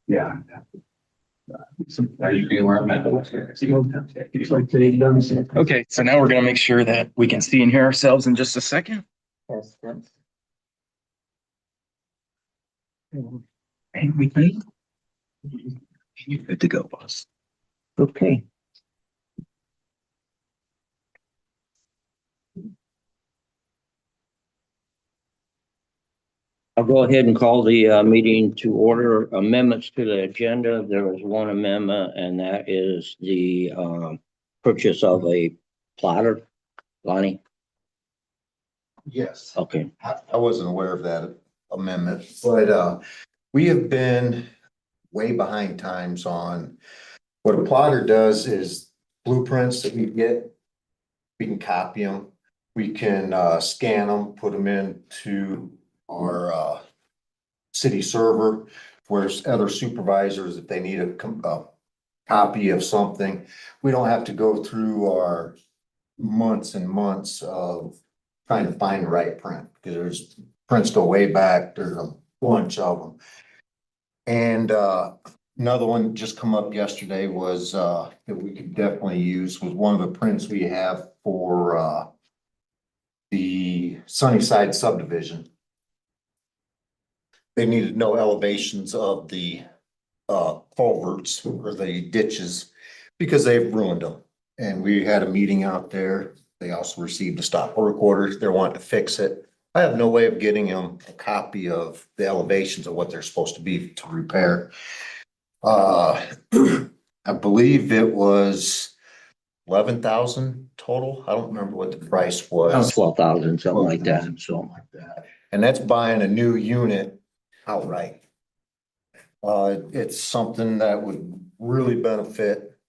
Yeah. Are you being aware of mental? Okay, so now we're gonna make sure that we can see and hear ourselves in just a second. And we can. You're good to go, boss. Okay. I'll go ahead and call the meeting to order. Amendments to the agenda. There is one amendment, and that is the purchase of a plotter. Lonnie? Yes, Okay. I wasn't aware of that amendment, but we have been way behind times on what a plotter does is blueprints that we get. We can copy them, we can scan them, put them into our city server. Whereas other supervisors, if they need a copy of something, we don't have to go through our months and months of trying to find the right print, because there's prints go way back, there's a bunch of them. And another one just come up yesterday was that we could definitely use was one of the prints we have for the Sunnyside subdivision. They needed no elevations of the culverts or the ditches because they've ruined them. And we had a meeting out there. They also received a stop work order. They're wanting to fix it. I have no way of getting them a copy of the elevations of what they're supposed to be to repair. I believe it was 11,000 total. I don't remember what the price was. 12,000, something like that. So, And that's buying a new unit outright. It's something that would really benefit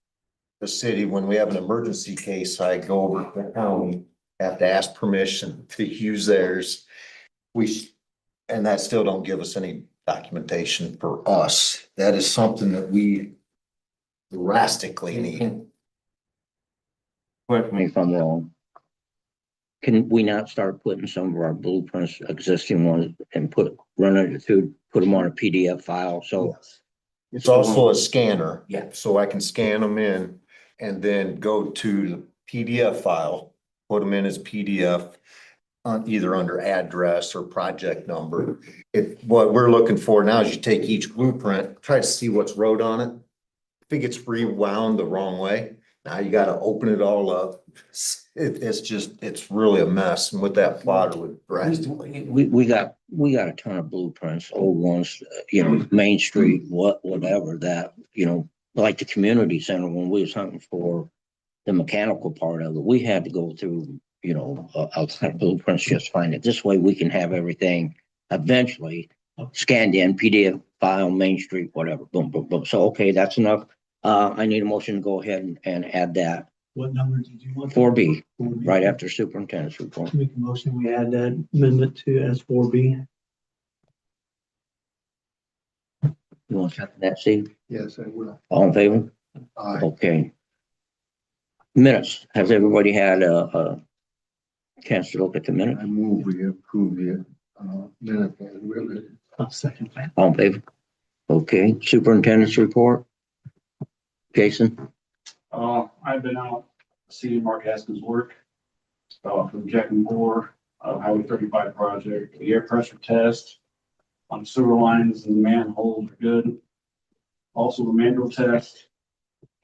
the city. When we have an emergency case, I go over to the county, have to ask permission to use theirs. And that still don't give us any documentation for us. That is something that we drastically need. correct me if I'm wrong. Can we not start putting some of our blueprints, existing ones, and put them on a PDF file? So It's also a scanner. Yeah. So I can scan them in and then go to the PDF file, put them in as PDF on either under address or project number. What we're looking for now is you take each blueprint, try to see what's wrote on it. If it gets rewound the wrong way, now you gotta open it all up. It's really a mess. And with that plotter would drastically. we got a ton of blueprints, old ones, Main Street, whatever that, like the community center when we was hunting for the mechanical part of it, we had to go through, outside blueprints just to find it. This way we can have everything eventually scanned in, PDF file, Main Street, whatever, boom, boom, boom. So, okay, that's enough. I need a motion to go ahead and add that. What number did you want? 4B, right after superintendent's report. Make a motion, we add that amendment to S 4B. You want to second that, Steve? Yes, I will. All in favor? Okay. Minutes. Has everybody had a chance to look at the minutes? I move we approve the minute as written. I'll second that. All in favor? Okay. Superintendent's report. Jason? I've been out seeing Mark Haskins work. From Jack and Bore, Highway 35 project, the air pressure test on sewer lines and manholes are good. Also, the manual test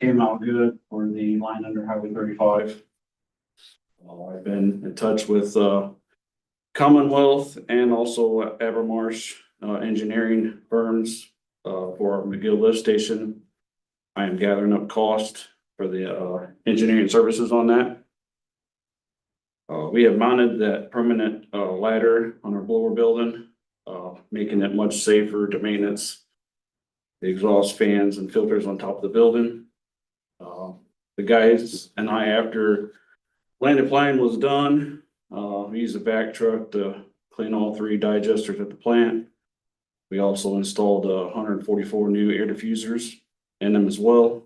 came out good for the line under Highway 35. I've been in touch with Commonwealth and also Abermarsh engineering firms for our McGill lift station. I am gathering up cost for the engineering services on that. We have mounted that permanent ladder on our blower building, making it much safer to maintenance the exhaust fans and filters on top of the building. The guys and I, after land applying was done, we used a vac truck to clean all 3 digesters at the plant. We also installed 144 new air diffusers in them as well.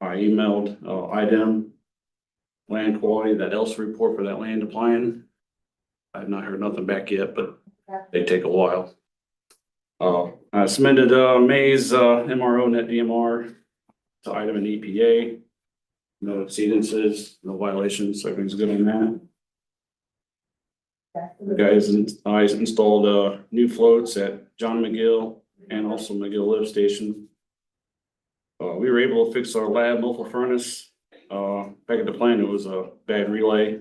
I emailed IDEM land quality, that else report for that land applying. I've not heard nothing back yet, but they take a while. I submitted, May's, MRO net DMR to item in EPA. No exceedances, no violations, so everything's good on that. The guys, I installed, new floats at John McGill and also McGill Lift Station. We were able to fix our lab muffle furnace. Back at the plant, it was a bad relay.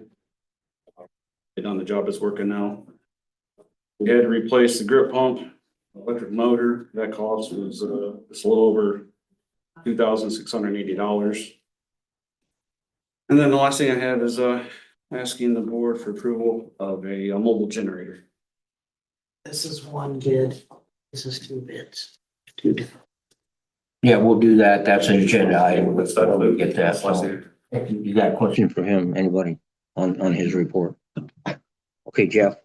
Get on the job, it's working now. We had to replace the grip pump, electric motor. That cost was, it's a little over $2,680. And then the last thing I have is, asking the board for approval of a mobile generator. This is one bid. This is two bids. Two different. Yeah, we'll do that. That's an agenda item. Let's start. We'll get that. So, you got a question for him? Anybody on his report? Okay, Jeff.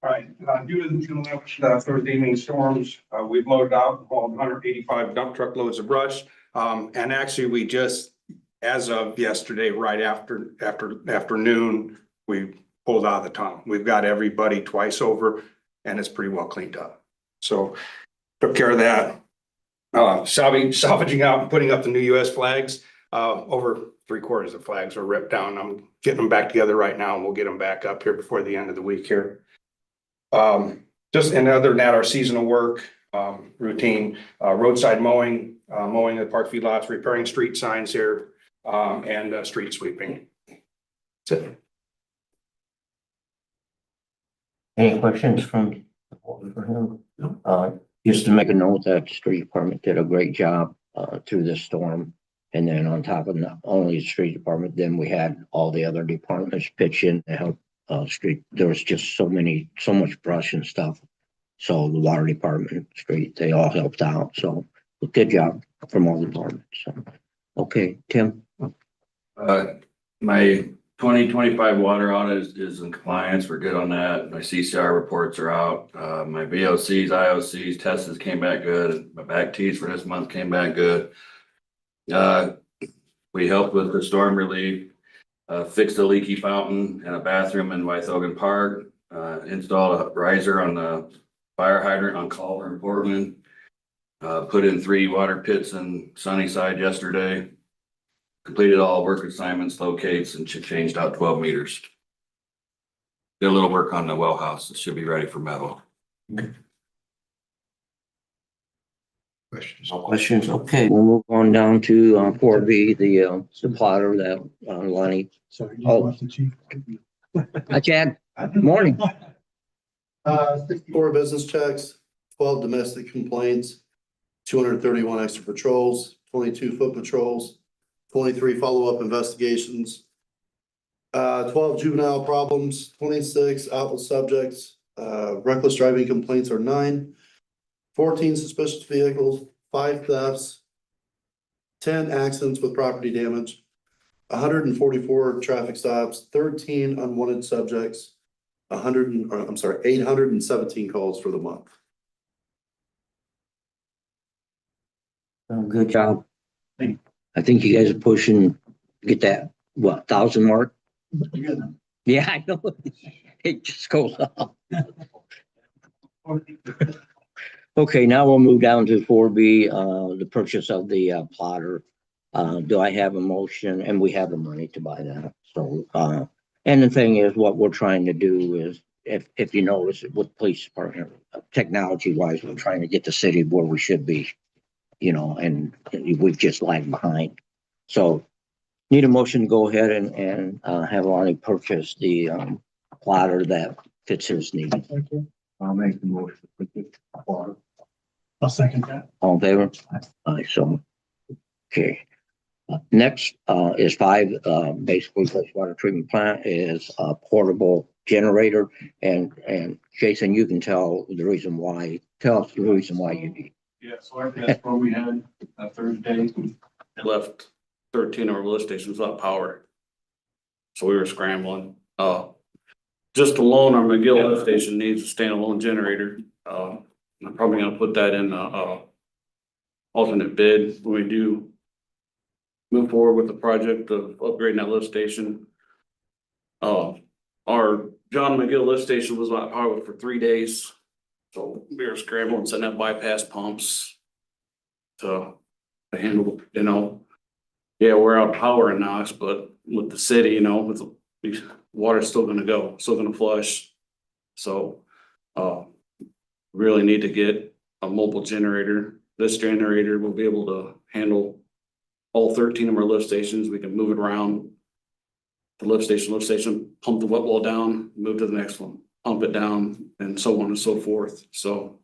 All right, due to the Thursday evening storms, we've loaded out 185 dump truck loads of brush. And actually, we just, as of yesterday, right after afternoon, we pulled out of the tunnel. We've got everybody twice over and it's pretty well cleaned up. So took care of that. Salvaging out and putting up the new US flags. Over 3/4 of flags were ripped down. I'm getting them back together right now and we'll get them back up here before the end of the week here. Just and other than that, our seasonal work, routine, roadside mowing, mowing the park feedlots, repairing street signs here, and street sweeping. That's it. Any questions from for him? Just to make a note that the street department did a great job through this storm. And then on top of not only the street department, then we had all the other departments pitch in to help street. There was just so much brush and stuff. So the water department, street, they all helped out. So good job from all the departments. So, okay, Tim. My 2025 water audit is in compliance. We're good on that. My CCR reports are out. My VOCs, IOCs, tests came back good. My back tees for this month came back good. We helped with the storm relief, fixed a leaky fountain and a bathroom in Wythogan Park, installed a riser on the fire hydrant on Culver in Portland, put in 3 water pits in Sunnyside yesterday, completed all work assignments, locates, and changed out 12 meters. Did a little work on the well house. It should be ready for metal. Questions? No questions. Okay, we'll move on down to 4B, the plotter that Lonnie. Sorry. Oh. You want the chief? Hi, Chad. Morning. 64 business checks, 12 domestic complaints, 231 extra patrols, 22 foot patrols, 23 follow-up investigations, 12 juvenile problems, 26 out with subjects, reckless driving complaints are 9, 14 suspicious vehicles, 5 thefts, 10 accidents with property damage, 144 traffic stops, 13 unwanted subjects, 817 calls for the month. Good job. I think you guys are pushing, get that, 1,000 mark? Yeah, I know. It just goes up. Okay, now we'll move down to 4B, the purchase of the plotter. Do I have a motion? And we have the money to buy that. So, and the thing is, what we're trying to do is, if you notice it with police department, technology wise, we're trying to get the city where we should be, and we've just lagged behind. So need a motion to go ahead and have Lonnie purchase the plotter that fits his needs. I'll make the motion. I'll second that. All in favor? Aye, so, okay. Next is 5, basically wastewater treatment plant is a portable generator. And Jason, you can tell the reason why, tell us the reason why you need. Yeah, so our test where we had Thursday, it left 13 of our lift stations without power. So we were scrambling. Just alone, our McGill lift station needs a standalone generator. I'm probably gonna put that in alternate bid when we do move forward with the project of upgrading that lift station. Our John McGill lift station was without power for 3 days. So we were scrambling, setting up bypass pumps to handle, you know. Yeah, we're out of power in Knox, but with the city, you know, with the water's still gonna go, still gonna flush. So, really need to get a mobile generator. This generator will be able to handle all 13 of our lift stations. We can move it around. The lift station, pump the wet well down, move to the next one, pump it down, and so on and so forth. So,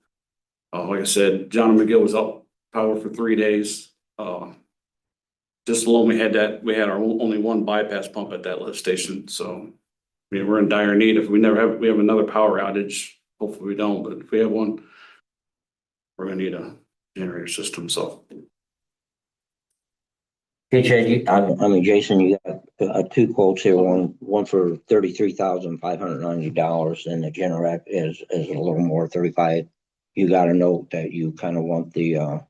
like I said, John and McGill was out power for 3 days. Just alone, we had our only one bypass pump at that lift station, so. I mean, we're in dire need. If we have another power outage, hopefully we don't, but if we have one, we're gonna need a generator system, so. Okay, Chad, I mean, Jason, you got two quotes here, one for $33,590 and the Generac is a little more, 35. You got a note that you kind of want the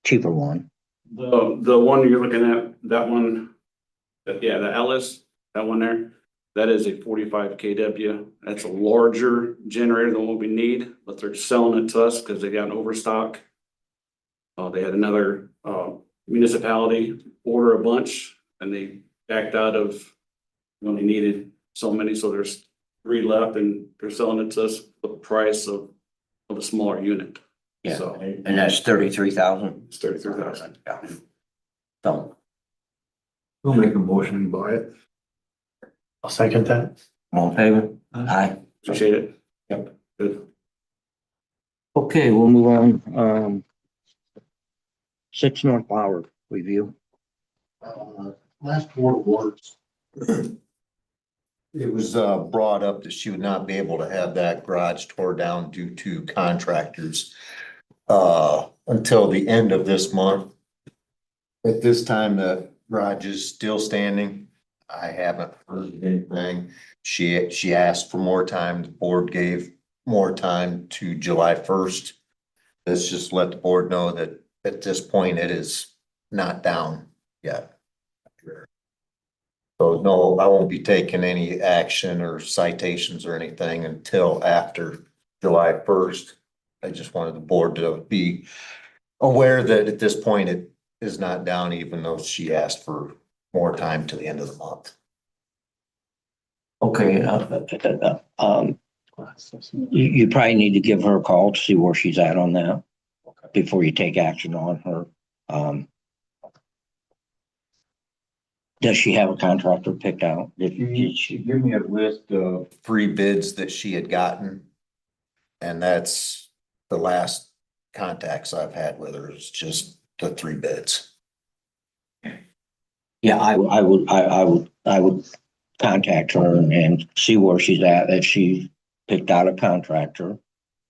cheaper one. The one you're looking at, that one, yeah, the Ellis, that one there, that is a 45 kW. That's a larger generator than what we need, but they're selling it to us because they got an overstock. They had another municipality order a bunch and they backed out of when they needed so many. So there's 3 left and they're selling it to us the price of a smaller unit. Yeah, So and that's 33,000. it's 33,000. Yeah. So, We'll make a motion and buy it. I'll second that. all in favor? Aye. Appreciate it. Yep. Good. Okay, we'll move on. 6 North Power review. Last Board of Works. It was brought up that she would not be able to have that garage tore down due to contractors until the end of this month. At this time, the garage is still standing. I haven't heard anything. She asked for more time. The board gave more time to July 1st. Let's just let the board know that at this point, it is not down yet. So no, I won't be taking any action or citations or anything until after July 1st. I just wanted the board to be aware that at this point it is not down, even though she asked for more time to the end of the month. Okay, you probably need to give her a call to see where she's at on that before you take action on her. Does she have a contractor picked out? She gave me a list of 3 bids that she had gotten. And that's the last contacts I've had with her, is just the 3 bids. Yeah, I would contact her and see where she's at, if she picked out a contractor.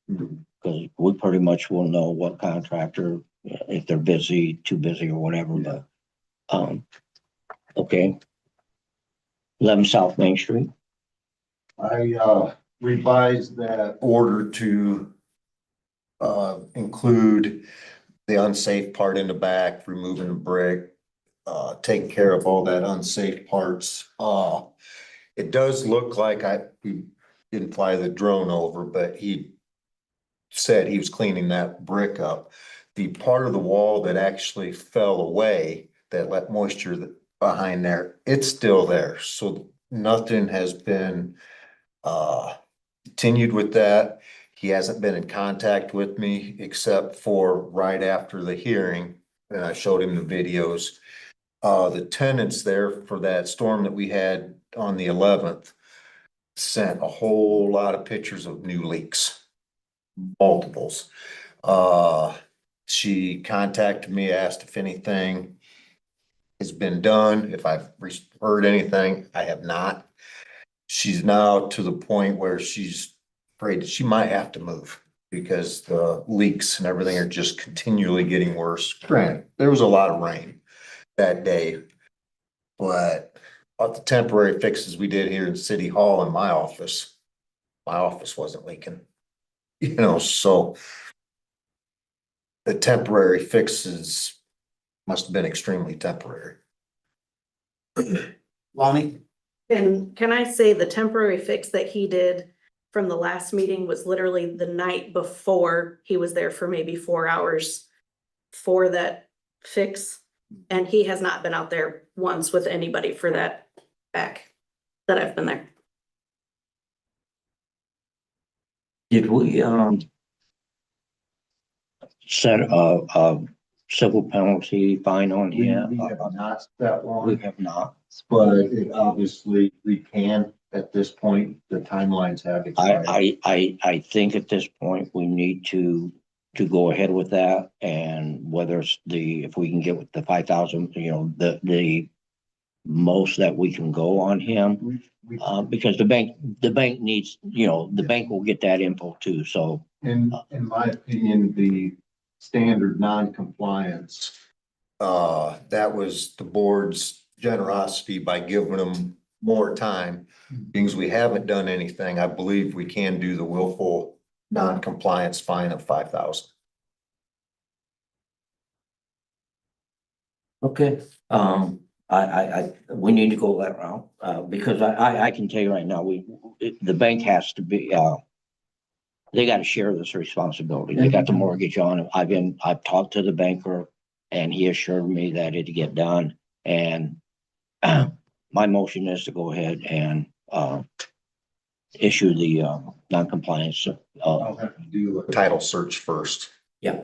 Because we pretty much will know what contractor, if they're busy, too busy or whatever, but, okay. 11 South Main Street. I revised that order to include the unsafe part in the back, removing the brick, taking care of all that unsafe parts. It does look like we didn't fly the drone over, but he said he was cleaning that brick up. The part of the wall that actually fell away, that let moisture behind there, it's still there. So nothing has been continued with that. He hasn't been in contact with me except for right after the hearing, and I showed him the videos. The tenants there for that storm that we had on the 11th sent a whole lot of pictures of new leaks, multiples. She contacted me, asked if anything has been done, if I've heard anything. I have not. She's now to the point where she's afraid she might have to move because the leaks and everything are just continually getting worse. Granted, there was a lot of rain that day, but the temporary fixes we did here in City Hall in my office wasn't leaking, so the temporary fixes must have been extremely temporary. Lonnie? And can I say the temporary fix that he did from the last meeting was literally the night before. He was there for maybe 4 hours for that fix. And he has not been out there once with anybody for that back that I've been there. Did we, set a civil penalty fine on him? We have not set We one, have not. but it obviously we can at this point, the timelines have expired. I think at this point, we need to go ahead with that, and whether it's if we can get with the 5,000, the most that we can go on him, because the bank needs, the bank will get that info too, so. In my opinion, the standard non-compliance, that was the board's generosity by giving them more time. Because we haven't done anything, I believe we can do the willful non-compliance fine of 5,000. Okay, we need to go that route, because I can tell you right now, the bank has to be, they gotta share this responsibility. They got the mortgage on it. I've talked to the banker and he assured me that it'd get done. And my motion is to go ahead and, issue the, non-compliance. I'll have to do a title search first. Yeah.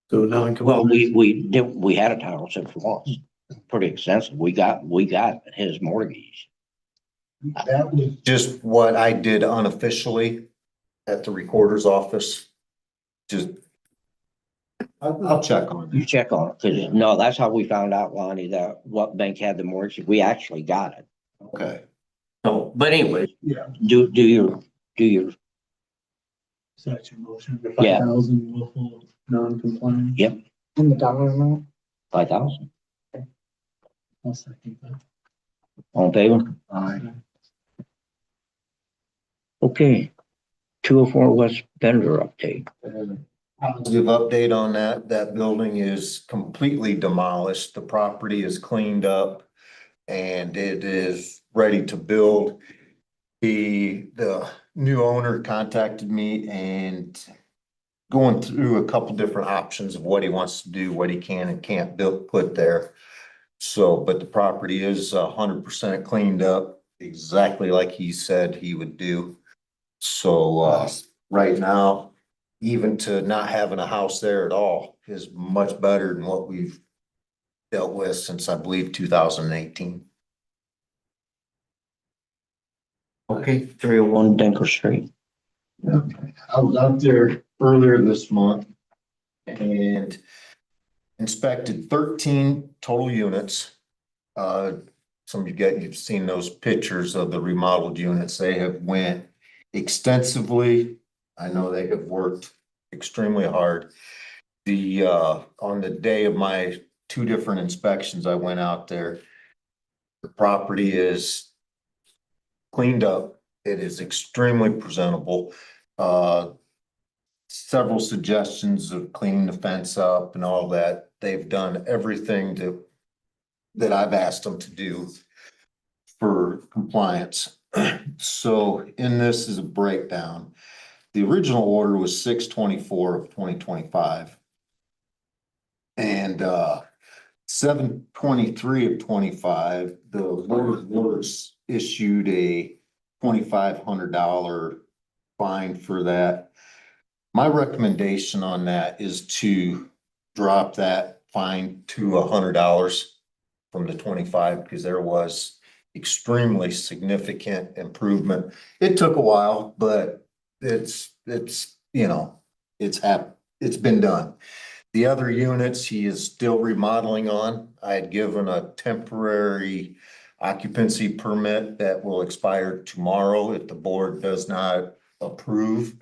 So Well, we had a title search once, pretty extensive. We got his mortgage. That was just what I did unofficially at the recorder's office. Just, I'll check on You it. check on it, cause no, that's how we found out, Lonnie, that what bank had the mortgage. We actually got it. Okay. So, but anyways, Yeah. do your, Is that your motion? The Yeah. 5,000 willful non-compliant? Yep. And the dollar amount? 5,000. I'll second that. All in favor? Okay. 204 West vendor update. Positive update on that. That building is completely demolished. The property is cleaned up and it is ready to build. The new owner contacted me and going through a couple different options of what he wants to do, what he can and can't put there. So, but the property is 100% cleaned up, exactly like he said he would do. So, right now, even to not having a house there at all is much better than what we've dealt with since I believe 2018. Okay, 301 Denker Street. I was out there earlier this month and inspected 13 total units. Some of you've seen those pictures of the remodeled units. They have went extensively. I know they have worked extremely hard. On the day of my 2 different inspections, I went out there. The property is cleaned up. It is extremely presentable. Several suggestions of cleaning the fence up and all that. They've done everything that I've asked them to do for compliance. So in this is a breakdown. The original order was 6/24 of 2025. And 7/23 of 25, the Board of Works issued a $2,500 fine for that. My recommendation on that is to drop that fine to $100 from the 25, because there was extremely significant improvement. It took a while, but it's been done. The other units he is still remodeling on. I had given a temporary occupancy permit that will expire tomorrow if the board does not approve.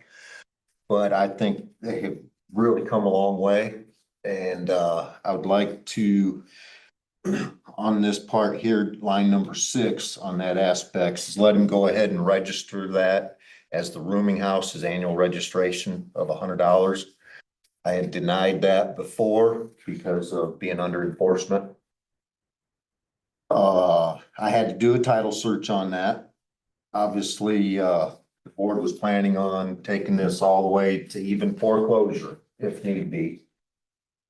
But I think they have really come a long way. And I would like to, on this part here, line number 6 on that aspects, is let him go ahead and register that as the rooming house, his annual registration of $100. I had denied that before because of being under enforcement. I had to do a title search on that. Obviously, the board was planning on taking this all the way to even foreclosure if need be.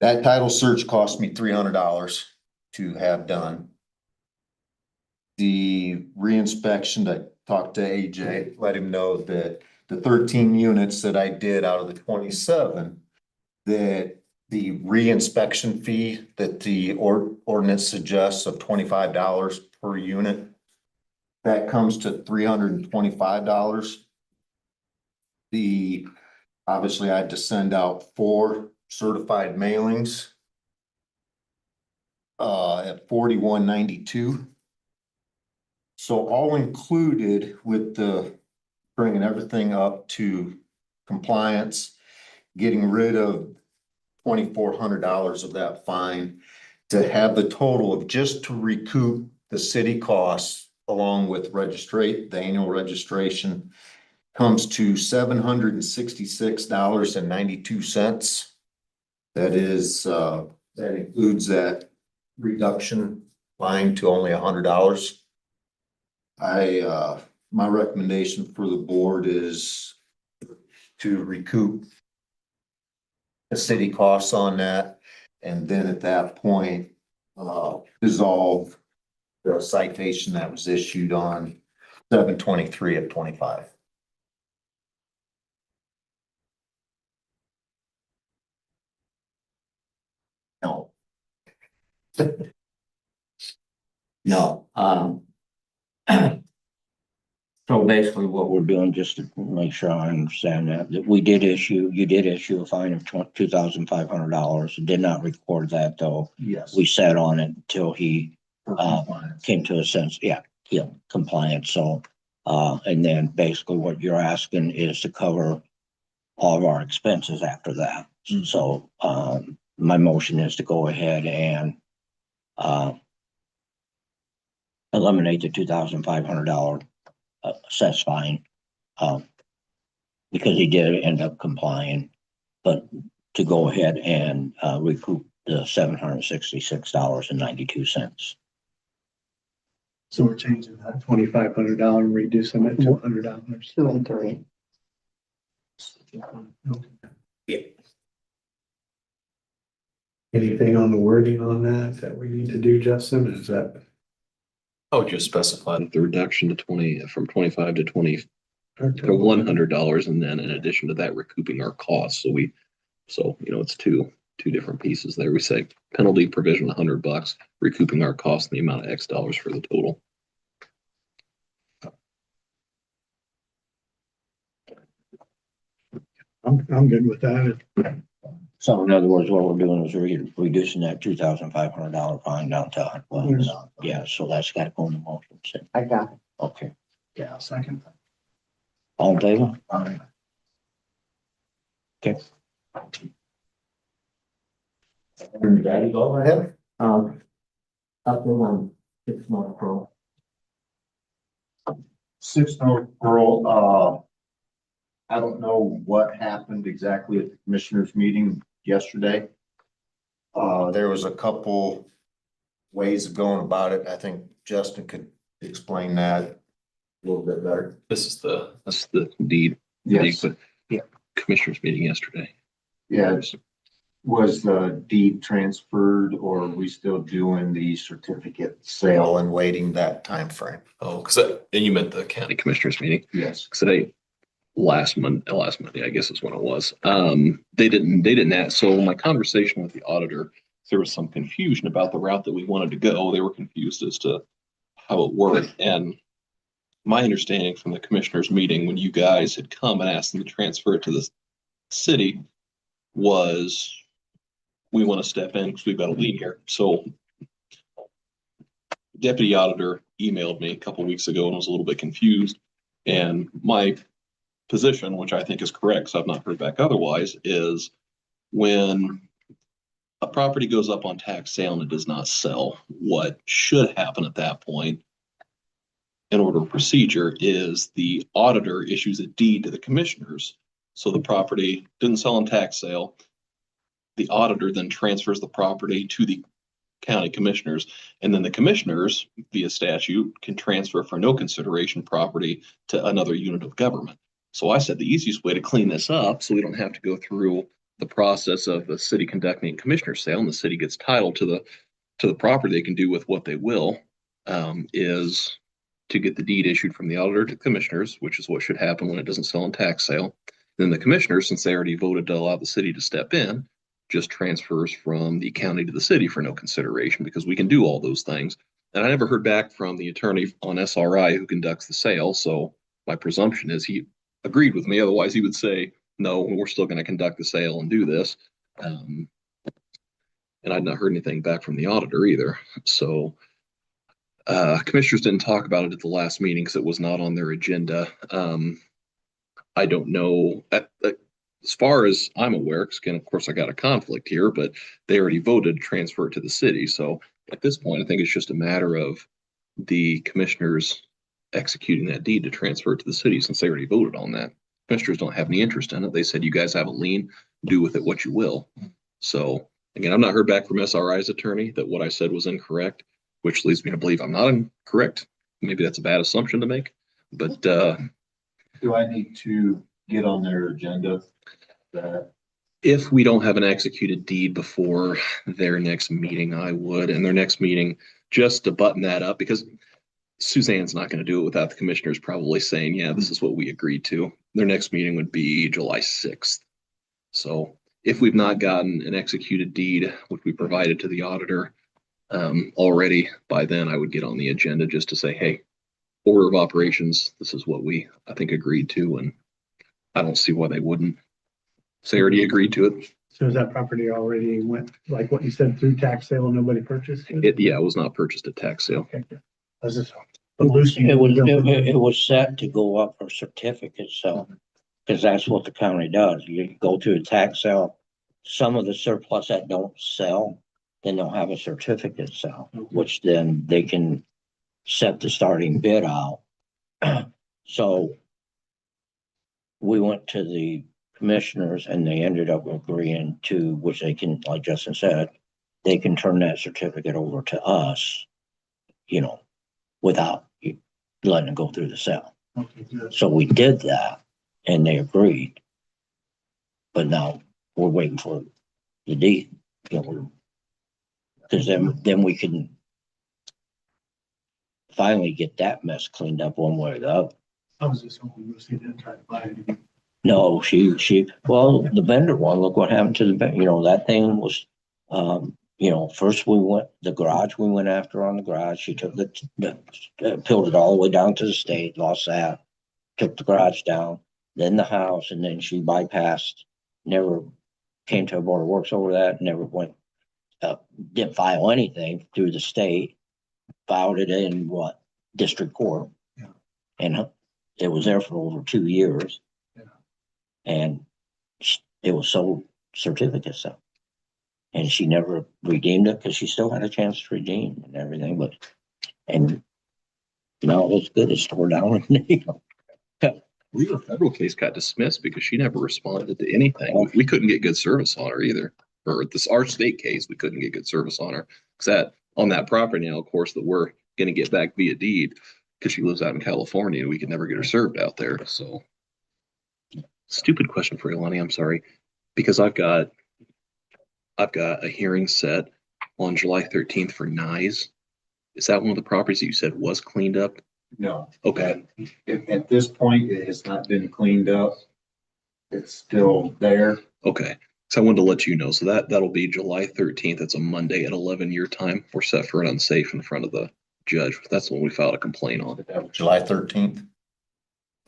That title search cost me $300 to have done. The reinspection, I talked to AJ, let him know that the 13 units that I did out of the 27, that the reinspection fee that the ordinance suggests of $25 per unit, that comes to $325. Obviously I had to send out 4 certified mailings at $41.92. So all included with the bringing everything up to compliance, getting rid of $2,400 of that fine, to have the total of just to recoup the city costs along with the annual registration, comes to $766.92. That is, that includes that reduction line to only $100. My recommendation for the board is to recoup the city costs on that, and then at that point, dissolve the citation that was issued on 7/23 of 25. No. No, so basically what we're doing, just to make sure I understand that you did issue a fine of $2,500. Did not record that though. Yes. We sat on it until he, came to a sense, compliance. So, and then basically what you're asking is to cover all of our expenses after that. So, my motion is to go ahead and, eliminate the $2,500 assessed fine, because he did end up complying, but to go ahead and recoup the $766.92. So we're changing that $2,500 and reducing it to $100. 2 and 3. Anything on the wording on that we need to do, Justin? Is that? I would just specify the reduction to 20, from 25 to 20 to $100, and then in addition to that, recouping our costs. So it's two different pieces there. We say penalty provision $100, recouping our costs and the amount of X dollars for the total. I'm good with that. So in other words, what we're doing is reducing that $2,500 fine down to, so that's got to go in the motion. I got it. Okay, Yeah, second. all in favor? Daddy, go ahead. Up on 6 North Pro. 6 North Pearl, I don't know what happened exactly at the commissioners meeting yesterday. There was a couple ways of going about it. I think Justin could explain that a little bit better. This is the deed. Yes. Yeah. Commissioners meeting yesterday. Yeah. Was the deed transferred, or are we still doing the certificate sale and waiting that time frame? Oh, and you meant the county commissioners meeting. Yes. Today, last Monday, I guess is when it was. They didn't ask. So my conversation with the auditor, there was some confusion about the route that we wanted to go. They were confused as to how it worked. And my understanding from the commissioners meeting, when you guys had come and asked them to transfer it to the city, was we want to step in because we've got a lien here. So deputy auditor emailed me a couple of weeks ago and was a little bit confused. And my position, which I think is correct, so I've not heard back otherwise, is when a property goes up on tax sale and it does not sell, what should happen at that point in order of procedure is the auditor issues a deed to the commissioners. So the property didn't sell on tax sale. The auditor then transfers the property to the county commissioners. And then the commissioners via statute can transfer for no consideration property to another unit of government. So I said the easiest way to clean this up, so we don't have to go through the process of the city conducting a commissioner sale and the city gets title to the property they can do with what they will, is to get the deed issued from the auditor to commissioners, which is what should happen when it doesn't sell in tax sale. Then the commissioners, since they already voted to allow the city to step in, just transfers from the county to the city for no consideration, because we can do all those things. And I never heard back from the attorney on SRI who conducts the sale, so my presumption is he agreed with me. Otherwise, he would say, no, we're still going to conduct the sale and do this. And I'd not heard anything back from the auditor either. So commissioners didn't talk about it at the last meeting because it was not on their agenda. I don't know. As far as I'm aware, because of course I got a conflict here, but they already voted to transfer it to the city. So at this point, I think it's just a matter of the commissioners executing that deed to transfer it to the city, since they already voted on that. Commissioners don't have any interest in it. They said, you guys have a lien, do with it what you will. So again, I've not heard back from SRI's attorney that what I said was incorrect, which leads me to believe I'm not incorrect. Maybe that's a bad assumption to make, but do I need to get on their agenda? If we don't have an executed deed before their next meeting, I would, and their next meeting, just to button that up, because Suzanne's not going to do it without the commissioners probably saying, yeah, this is what we agreed to. Their next meeting would be July 6th. So if we've not gotten an executed deed, which we provided to the auditor already, by then I would get on the agenda just to say, hey, order of operations, this is what we, I think, agreed to. And I don't see why they wouldn't. So they already agreed to it. So is that property already went, like what you said, through tax sale and nobody purchased it? Yeah, it was not purchased at tax sale. Okay. I was just. Lucy. It was set to go up for certificate, so, because that's what the county does. You go through a tax sale, some of the surplus that don't sell, then they'll have a certificate sale, which then they can set the starting bid out. So we went to the commissioners and they ended up agreeing to, which they can, like Justin said, they can turn that certificate over to us, without letting it go through the sale. Okay, good. So we did that and they agreed. But now we're waiting for the deed, because then we can finally get that mess cleaned up one way or the other. I was just hoping Lucy didn't try to buy it. No, well, the vendor one, look what happened to the vendor, that thing was, first we went after on the garage. She took peeled it all the way down to the state, lost that, took the garage down, then the house, and then she bypassed, never came to a board of works over that, never went, didn't file anything through the state, filed it in district court. Yeah. And it was there for over 2 years. Yeah. And it was sold certificate, so. And she never redeemed it because she still had a chance to redeem and everything, and no, it's good. It's tore down. I believe her federal case got dismissed because she never responded to anything. We couldn't get good service on her either. Or our state case, we couldn't get good service on her. Because on that property now, of course, that we're going to get back via deed, because she lives out in California, we could never get her served out there. So, stupid question for you, Lonnie. I'm sorry. Because I've got a hearing set on July 13th for Nyes. Is that one of the properties that you said was cleaned up? No. Okay. At this point, it has not been cleaned up. It's still there. Okay. So I wanted to let you know. So that'll be July 13th. It's a Monday at 11 your time. We're set for an unsafe in front of the judge. That's when we filed a complaint on. July 13th.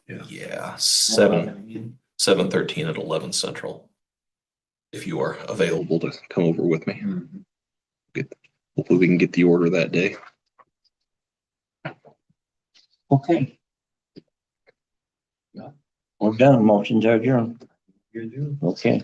Yeah. 7/13 at 11 Central. If you are available to come over with me. Hopefully we can get the order that day. Okay. We're done. Motion's adjourned. Okay.